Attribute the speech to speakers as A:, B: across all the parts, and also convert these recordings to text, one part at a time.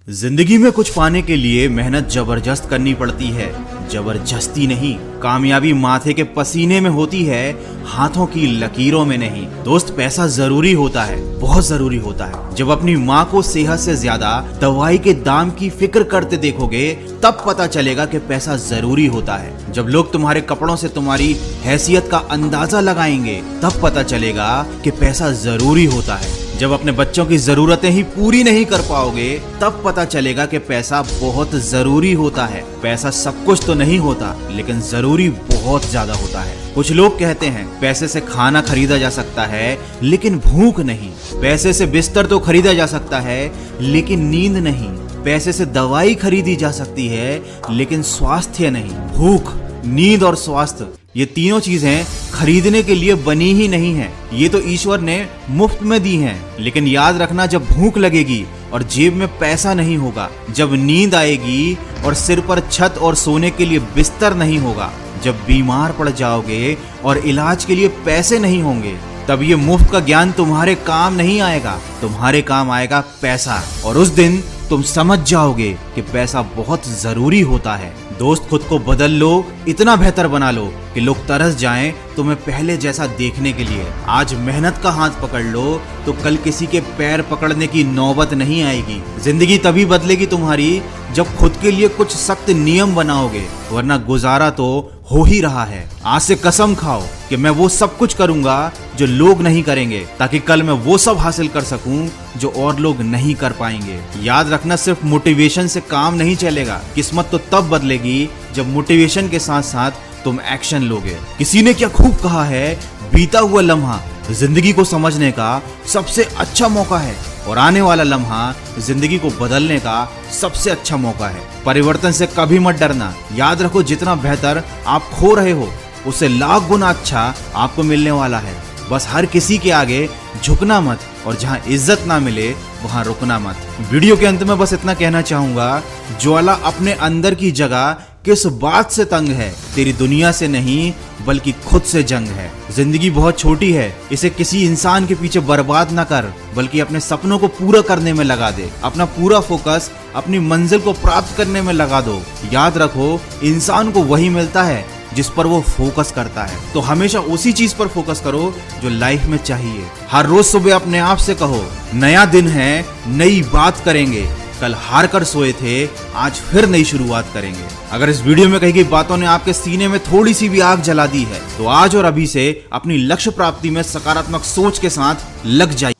A: जिंदगी में कुछ पाने के लिए मेहनत जबरदस्त करनी पड़ती है, जबरदस्ती नहीं। कामयाबी माथे के पसीने में होती है, हाथों की लकीरों में नहीं। दोस्त, पैसा जरूरी होता है, बहुत जरूरी होता है। जब अपनी माँ को सेहत से ज्यादा दवाई के दाम की फिक्र करते देखोगे तब पता चलेगा कि पैसा जरूरी होता है। जब लोग तुम्हारे कपड़ों से तुम्हारी हैसियत का अंदाजा लगाएंगे तब पता चलेगा कि पैसा जरूरी होता है। जब अपने बच्चों की जरूरतें ही पूरी नहीं कर पाओगे तब पता चलेगा कि पैसा बहुत जरूरी होता है। पैसा सब कुछ तो नहीं होता, लेकिन जरूरी बहुत ज्यादा होता है। कुछ लोग कहते हैं पैसे से खाना खरीदा जा सकता है लेकिन भूख नहीं। पैसे से बिस्तर तो खरीदा जा सकता है लेकिन नींद नहीं। पैसे से दवाई खरीदी जा सकती है लेकिन स्वास्थ्य नहीं। भूख, नींद और स्वास्थ्य, ये तीनों चीजें खरीदने के लिए बनी ही नहीं है। ये तो ईश्वर ने मुफ्त में दी हैं। लेकिन याद रखना, जब भूख लगेगी और जेब में पैसा नहीं होगा, जब नींद आएगी और सिर पर छत और सोने के लिए बिस्तर नहीं होगा, जब बीमार पड़ जाओगे और इलाज के लिए पैसे नहीं होंगे, तब ये मुफ्त का ज्ञान तुम्हारे काम नहीं आएगा। तुम्हारे काम आएगा पैसा, और उस दिन तुम समझ जाओगे कि पैसा बहुत जरूरी होता है। दोस्त, खुद को बदल लो, इतना बेहतर बना लो कि लोग तरस जाएं तुम्हें पहले जैसा देखने के लिए। आज मेहनत का हाथ पकड़ लो तो कल किसी के पैर पकड़ने की नौबत नहीं आएगी। जिंदगी तभी बदलेगी तुम्हारी जब खुद के लिए कुछ सख्त नियम बनाओगे, वरना गुजारा तो हो ही रहा है। आज से कसम खाओ कि मैं वो सब कुछ करूंगा जो लोग नहीं करेंगे, ताकि कल मैं वो सब हासिल कर सकूं जो और लोग नहीं कर पाएंगे। याद रखना, सिर्फ मोटिवेशन से काम नहीं चलेगा। किस्मत तो तब बदलेगी जब मोटिवेशन के साथ साथ तुम एक्शन लोगे। किसी ने क्या खूब कहा है, बीता हुआ लम्हा जिंदगी को समझने का सबसे अच्छा मौका है और आने वाला लम्हा जिंदगी को बदलने का सबसे अच्छा मौका है। परिवर्तन से कभी मत डरना। याद रखो, जितना बेहतर आप खो रहे हो उससे लाख गुना अच्छा आपको मिलने वाला है। बस हर किसी के आगे झुकना मत, और जहां इज्जत ना मिले वहां रुकना मत। वीडियो के अंत में बस इतना कहना चाहूंगा, ज्वाला अपने अंदर की जगह किस बात से तंग है, तेरी दुनिया से नहीं बल्कि खुद से जंग है। जिंदगी बहुत छोटी है, इसे किसी इंसान के पीछे बर्बाद ना कर, बल्कि अपने सपनों को पूरा करने में लगा दे। अपना पूरा फोकस अपनी मंजिल को प्राप्त करने में लगा दो। याद रखो, इंसान को वही मिलता है जिस पर वो फोकस करता है। तो हमेशा उसी चीज पर फोकस करो जो लाइफ में चाहिए। हर रोज सुबह अपने आप से कहो, नया दिन है, नई बात करेंगे। कल हार कर सोए थे, आज फिर नई शुरुआत करेंगे। अगर इस वीडियो में कही गई बातों ने आपके सीने में थोड़ी सी भी आग जला दी है तो आज और अभी से अपनी लक्ष्य प्राप्ति में सकारात्मक सोच के साथ लग जाइए।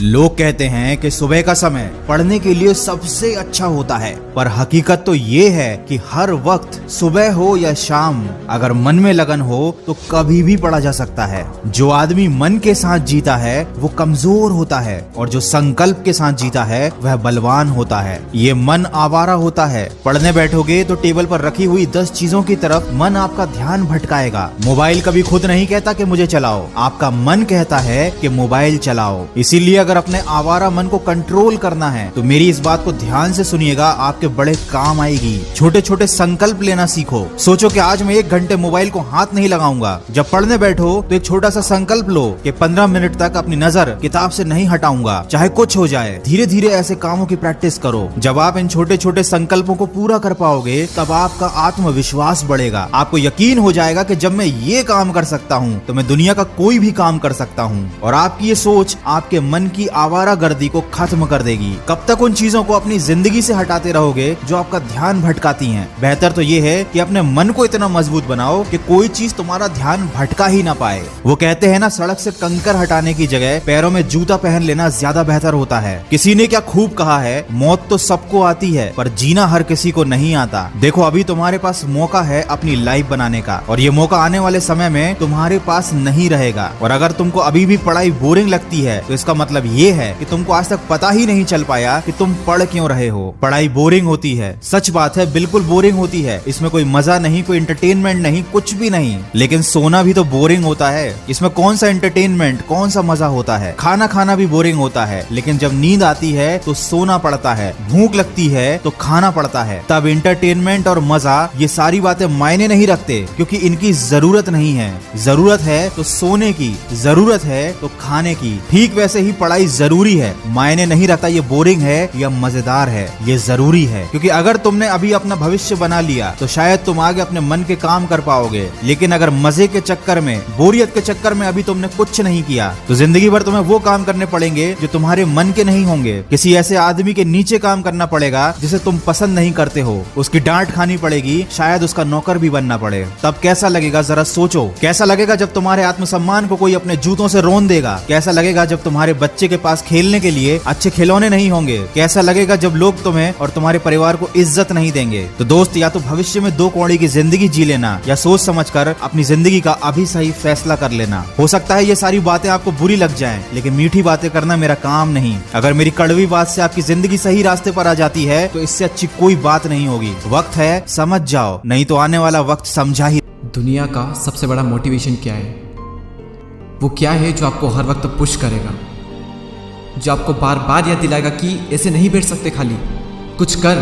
A: लोग कहते हैं कि सुबह का समय पढ़ने के लिए सबसे अच्छा होता है, पर हकीकत तो ये है कि हर वक्त, सुबह हो या शाम, अगर मन में लगन हो तो कभी भी पढ़ा जा सकता है। जो आदमी मन के साथ जीता है वो कमजोर होता है, और जो संकल्प के साथ जीता है वह बलवान होता है। ये मन आवारा होता है। पढ़ने बैठोगे तो टेबल पर रखी हुई 10 चीजों की तरफ मन आपका ध्यान भटकाएगा। मोबाइल कभी खुद नहीं कहता कि मुझे चलाओ, आपका मन कहता है कि मोबाइल चलाओ। इसीलिए अगर अपने आवारा मन को कंट्रोल करना है तो मेरी इस बात को ध्यान से सुनिएगा, आपके बड़े काम आएगी। छोटे छोटे संकल्प लेना सीखो। सोचो कि आज मैं 1 घंटे मोबाइल को हाथ नहीं लगाऊंगा। जब पढ़ने बैठो तो एक छोटा सा संकल्प लो कि 15 मिनट तक अपनी नजर किताब से नहीं हटाऊंगा, चाहे कुछ हो जाए। धीरे धीरे ऐसे कामों की प्रैक्टिस करो। जब आप इन छोटे छोटे संकल्पों को पूरा कर पाओगे तब आपका आत्मविश्वास बढ़ेगा। आपको यकीन हो जाएगा कि जब मैं ये काम कर सकता हूँ तो मैं दुनिया का कोई भी काम कर सकता हूँ। और आपकी ये सोच आपके मन की आवारागर्दी को खत्म कर देगी। कब तक उन चीजों को अपनी जिंदगी से हटाते रहोगे जो आपका ध्यान भटकाती हैं? बेहतर तो ये है कि अपने मन को इतना मजबूत बनाओ कि कोई चीज तुम्हारा ध्यान भटका ही ना पाए। वो कहते हैं ना, सड़क से कंकर हटाने की जगह पैरों में जूता पहन लेना ज्यादा बेहतर होता है। किसी ने क्या खूब कहा है, मौत तो सबको आती है पर जीना हर किसी को नहीं आता। देखो, अभी तुम्हारे पास मौका है अपनी लाइफ बनाने का, और ये मौका आने वाले समय में तुम्हारे पास नहीं रहेगा। और अगर तुमको अभी भी पढ़ाई बोरिंग लगती है तो इसका मतलब ये है कि तुमको आज तक पता ही नहीं चल पाया कि तुम पढ़ क्यों रहे हो। पढ़ाई बोरिंग होती है, सच बात है, बिल्कुल बोरिंग होती है। इसमें कोई मजा नहीं, कोई एंटरटेनमेंट नहीं, कुछ भी नहीं। लेकिन सोना भी तो बोरिंग होता है। इसमें कौन सा एंटरटेनमेंट, कौन सा मजा होता है? खाना खाना भी बोरिंग होता है, लेकिन जब नींद आती है तो सोना पड़ता है। भूख लगती है तो खाना पड़ता है। तब एंटरटेनमेंट और मजा, ये सारी बातें मायने नहीं रखते, क्योंकि इनकी जरूरत नहीं है। जरूरत है तो सोने की, जरूरत है तो खाने की। ठीक वैसे ही पढ़ाई सच्चाई जरूरी है, मायने नहीं रखता ये बोरिंग है या मजेदार है, ये जरूरी है। क्योंकि अगर तुमने अभी अपना भविष्य बना लिया तो शायद तुम आगे अपने मन के काम कर पाओगे, लेकिन अगर मजे के चक्कर में, बोरियत के चक्कर में अभी तुमने कुछ नहीं किया तो जिंदगी भर तुम्हें वो काम करने पड़ेंगे जो तुम्हारे मन के नहीं होंगे। किसी ऐसे आदमी के नीचे काम करना पड़ेगा जिसे तुम पसंद नहीं करते हो, उसकी डांट खानी पड़ेगी, शायद उसका नौकर भी बनना पड़े। तब कैसा लगेगा जरा सोचो। कैसा लगेगा जब तुम्हारे आत्मसम्मान को कोई अपने जूतों से रोन देगा? कैसा लगेगा जब तुम्हारे बच्चे के पास खेलने के लिए अच्छे खिलौने नहीं होंगे? कैसा लगेगा जब लोग तुम्हें और तुम्हारे परिवार को इज्जत नहीं देंगे? तो दोस्त, या तो भविष्य में 2 कौड़ी की जिंदगी जी लेना या सोच समझकर अपनी जिंदगी का अभी सही फैसला कर लेना। हो सकता है ये सारी बातें आपको बुरी लग जाएं, लेकिन मीठी बातें करना मेरा काम नहीं। अगर मेरी कड़वी बात से आपकी जिंदगी सही रास्ते पर आ जाती है तो इससे अच्छी कोई बात नहीं होगी। वक्त है, समझ जाओ, नहीं तो आने वाला वक्त समझा ही।
B: दुनिया का सबसे बड़ा मोटिवेशन क्या है? वो क्या है जो आपको हर वक्त पुश करेगा, जो आपको बार बार याद दिलाएगा कि ऐसे नहीं बैठ सकते, खाली कुछ कर।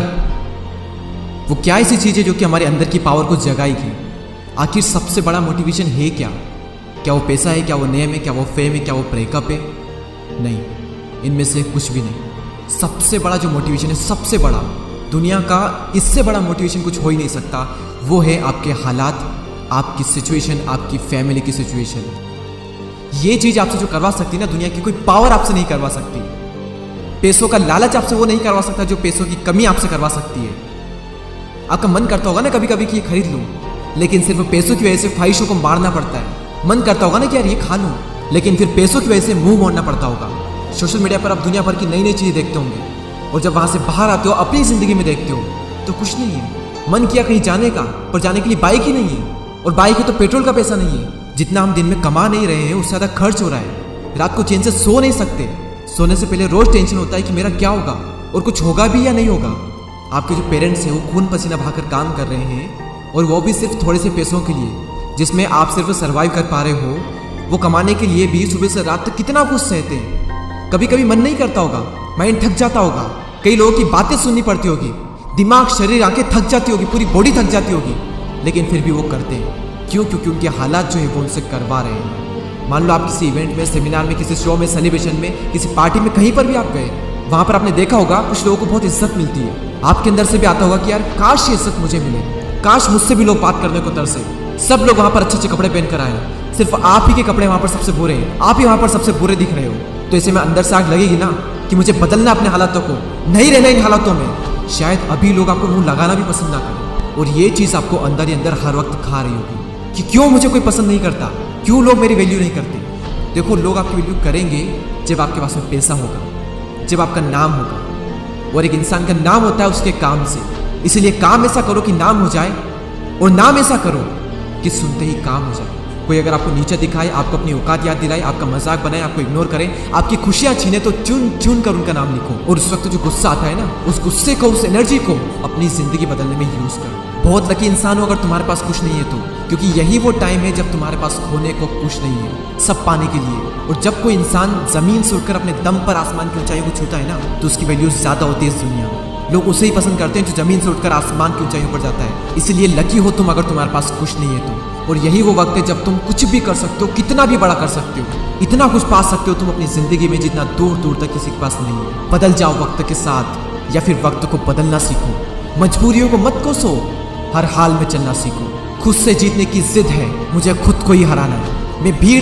B: वो क्या ऐसी चीज़ है जो कि हमारे अंदर की पावर को जगाएगी? आखिर सबसे बड़ा मोटिवेशन है क्या? क्या वो पैसा है? क्या वो नेम है? क्या वो फेम है? क्या वो ब्रेकअप है? नहीं, इनमें से कुछ भी नहीं। सबसे बड़ा जो मोटिवेशन है, सबसे बड़ा, दुनिया का इससे बड़ा मोटिवेशन कुछ हो ही नहीं सकता, वो है आपके हालात, आपकी सिचुएशन, आपकी फैमिली की सिचुएशन। ये चीज़ आपसे जो करवा सकती है ना, दुनिया की कोई पावर आपसे नहीं करवा सकती। पैसों का लालच आपसे वो नहीं करवा सकता जो पैसों की कमी आपसे करवा सकती है। आपका मन करता होगा ना कभी कभी कि ये खरीद लूँ, लेकिन सिर्फ पैसों की वजह से ख्वाहिशों को मारना पड़ता है। मन करता होगा ना कि यार ये खा लूँ, लेकिन फिर पैसों की वजह से मुंह मोड़ना पड़ता होगा। सोशल मीडिया पर आप दुनिया भर की नई नई चीज़ें देखते होंगे, और जब वहाँ से बाहर आते हो, अपनी ज़िंदगी में देखते हो तो कुछ नहीं है। मन किया कहीं जाने का, पर जाने के लिए बाइक ही नहीं है, और बाइक है तो पेट्रोल का पैसा नहीं है। जितना हम दिन में कमा नहीं रहे हैं उससे ज़्यादा खर्च हो रहा है। रात को चैन से सो नहीं सकते। सोने से पहले रोज़ टेंशन होता है कि मेरा क्या होगा और कुछ होगा भी या नहीं होगा। आपके जो पेरेंट्स हैं वो खून पसीना बहाकर काम कर रहे हैं, और वो भी सिर्फ थोड़े से पैसों के लिए, जिसमें आप सिर्फ सर्वाइव कर पा रहे हो। वो कमाने के लिए भी सुबह से रात तक कितना कुछ सहते हैं। कभी कभी मन नहीं करता होगा, माइंड थक जाता होगा, कई लोगों की बातें सुननी पड़ती होगी, दिमाग, शरीर, आंखें थक जाती होगी, पूरी बॉडी थक जाती होगी, लेकिन फिर भी वो करते हैं। क्यों? क्योंकि उनके हालात जो है वो उनसे करवा रहे हैं। मान लो आप किसी इवेंट में, सेमिनार में, किसी शो में, सेलिब्रेशन में, किसी पार्टी में, कहीं पर भी आप गए, वहाँ पर आपने देखा होगा कुछ लोगों को बहुत इज्जत मिलती है। आपके अंदर से भी आता होगा कि यार काश ये इज्जत मुझे मिले, काश मुझसे भी लोग बात करने को तरसे। सब लोग वहाँ पर अच्छे अच्छे कपड़े पहन कर आए, सिर्फ आप ही के कपड़े वहाँ पर सबसे बुरे हैं, आप ही वहाँ पर सबसे बुरे दिख रहे हो। तो ऐसे में अंदर से आग लगेगी ना कि मुझे बदलना अपने हालातों को, नहीं रहना इन हालातों में। शायद अभी लोग आपको मुंह लगाना भी पसंद ना करें, और ये चीज़ आपको अंदर ही अंदर हर वक्त खा रही होगी कि क्यों मुझे कोई पसंद नहीं करता, क्यों लोग मेरी वैल्यू नहीं करते। देखो, लोग आपकी वैल्यू करेंगे जब आपके पास में पैसा होगा, जब आपका नाम होगा, और एक इंसान का नाम होता है उसके काम से। इसीलिए काम ऐसा करो कि नाम हो जाए, और नाम ऐसा करो कि सुनते ही काम हो जाए। कोई अगर आपको नीचे दिखाए, आपको अपनी औकात याद दिलाए, आपका मजाक बनाए, आपको इग्नोर करे, आपकी खुशियां छीने, तो चुन चुन कर उनका नाम लिखो। और उस वक्त जो गुस्सा आता है ना, उस गुस्से को, उस एनर्जी को अपनी जिंदगी बदलने में यूज करो। बहुत लकी इंसान हो अगर तुम्हारे पास कुछ नहीं है तो, क्योंकि यही वो टाइम है जब तुम्हारे पास खोने को कुछ नहीं है, सब पाने के लिए। और जब कोई इंसान जमीन से उठकर अपने दम पर आसमान की ऊंचाइयों को छूता है ना, तो उसकी वैल्यू ज्यादा होती है इस दुनिया में। लोग उसे ही पसंद करते हैं जो जमीन से उठकर आसमान की ऊंचाइयों पर जाता है। इसीलिए लकी हो तुम अगर तुम्हारे पास कुछ नहीं है तो। और यही वो वक्त है जब तुम कुछ भी कर सकते हो, कितना भी बड़ा कर सकते हो, इतना कुछ पा सकते हो तुम अपनी जिंदगी में जितना दूर दूर तक किसी के पास नहीं है। बदल जाओ वक्त के साथ, या फिर वक्त को बदलना सीखो। मजबूरियों को मत कोसो, हर हाल में चलना सीखो। खुद से जीतने की जिद है, मुझे खुद को ही हराना है। मैं भीड़